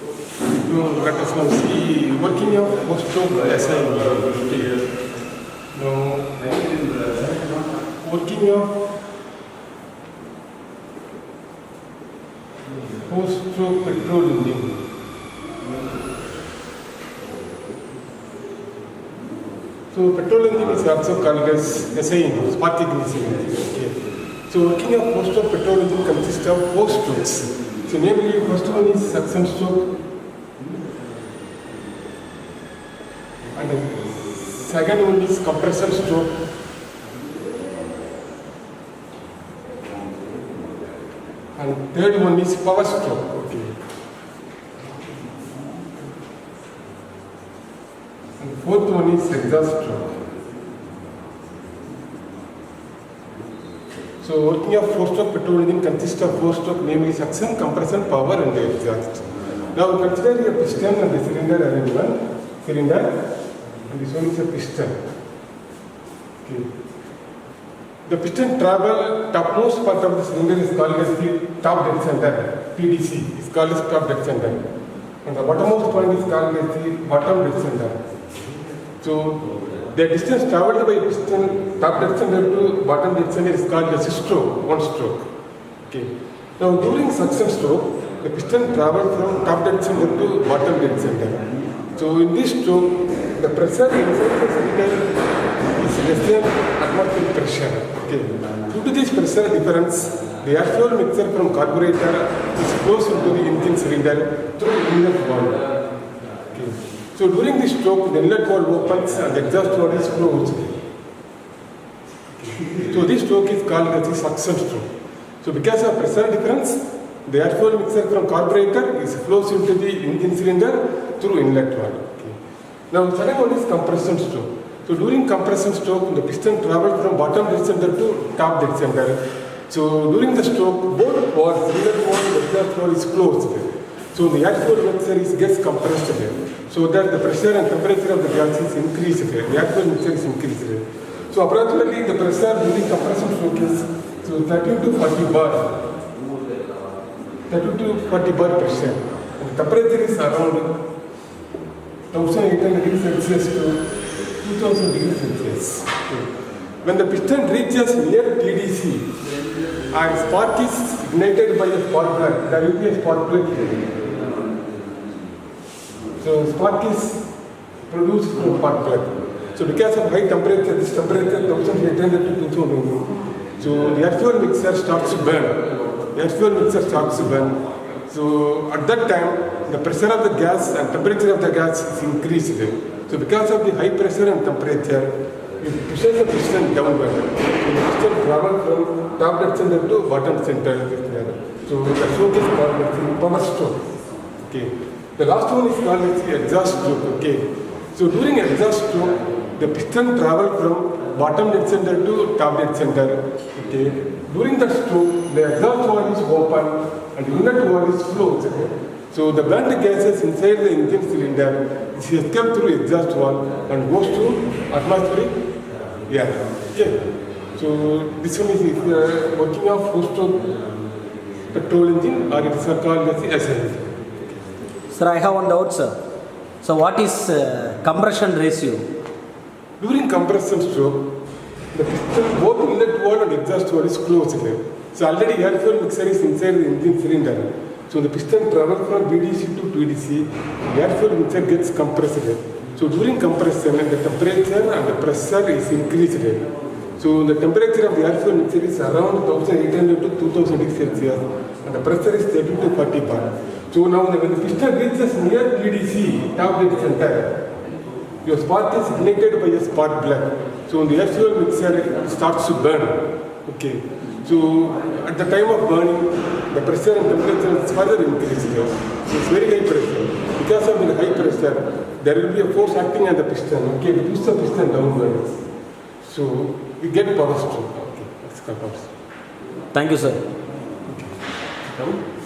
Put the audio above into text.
Let us now see working of post-stroke SI. Now, working of post-stroke petrol engine. So, petrol engine is also called as SI engine, spark ignition engine. Okay. So, working of post-stroke petrol engine consists of 4 strokes. So, namely, first one is suction stroke, and the second one is compression stroke, and third one is power stroke. Okay. And fourth one is exhaust stroke. So, working of 4-stroke petrol engine consists of 4-stroke, namely suction, compression, power, and exhaust. Now, consider a piston and a cylinder arrangement. Cylinder, and this one is a piston. Okay. The piston travel topmost part of the cylinder is called as the top dead center. TDC is called as top dead center, and the bottommost point is called as the bottom dead center. So, the distance travelled by piston top dead center to bottom dead center is called as a stroke, 1 stroke. Okay. Now, during suction stroke, the piston travels from top dead center to bottom dead center. So, in this stroke, the pressure inside the cylinder is less than atmospheric pressure. Okay. Due to this pressure difference, the air fuel mixture from carburetor is close into the engine cylinder through inlet valve. Okay. So, during this stroke, the inlet valve opens and the exhaust valve is closed. Okay. So, this stroke is called as the suction stroke. So, because of pressure difference, the air fuel mixture from carburetor is flows into the engine cylinder through inlet valve. Okay. Now, second one is compression stroke. So, during compression stroke, the piston travels from bottom dead center to top dead center. So, during the stroke, both valves, inlet valve and exhaust valve is closed. So, the air fuel mixture gets compressed so that the pressure and temperature of the gas is increased. The air fuel mixture is increased. So, approximately the pressure during compression stroke is 30 to 40 bar. 30 to 40 bar pressure. And the temperature is around 1800 degrees Celsius to 2000 degrees Celsius. Okay. When the piston reaches near TDC and spark is ignited by a spark plug, there will be a spark plug here. So, spark is produced from spark plug. So, because of high temperature, this temperature 1800 to 2000, so the air fuel mixture starts to burn. The air fuel mixture starts to burn. So, at that time, the pressure of the gas and temperature of the gas is increased. So, because of the high pressure and temperature, it pushes the piston downward. So, the piston travels from top dead center to bottom center. So, the stroke is called the power stroke. Okay. The last one is called the exhaust stroke. Okay. So, during exhaust stroke, the piston travels from bottom dead center to top dead center. Okay. During the stroke, the exhaust valve is open and the inlet valve is closed. So, the burnt gases inside the engine cylinder is escaped through exhaust valve and goes to atmospheric air. Okay. So, this one is working of post-stroke petrol engine, or it is called as the SI engine. Sir, I have one doubt, sir. So, what is compression ratio? During compression stroke, the piston, both inlet valve and exhaust valve is closed. So, already air fuel mixture is inside the engine cylinder. So, the piston travels from BDC to TDC, the air fuel mixture gets compressed. So, during compression, the temperature and the pressure is increased. So, the temperature of the air fuel mixture is around 1800 to 2000 degrees Celsius and the pressure is 30 to 40 bar. So, now when the piston reaches near TDC, top dead center, your spark is ignited by a spark plug. So, the air fuel mixture starts to burn. Okay. So, at the time of burning, the pressure and temperature is further increased. So, it's very high pressure. Because of the high pressure, there will be a force acting on the piston. Okay, to push the piston downwards. So, we get power stroke. Okay, that's called power stroke. Thank you, sir. Okay.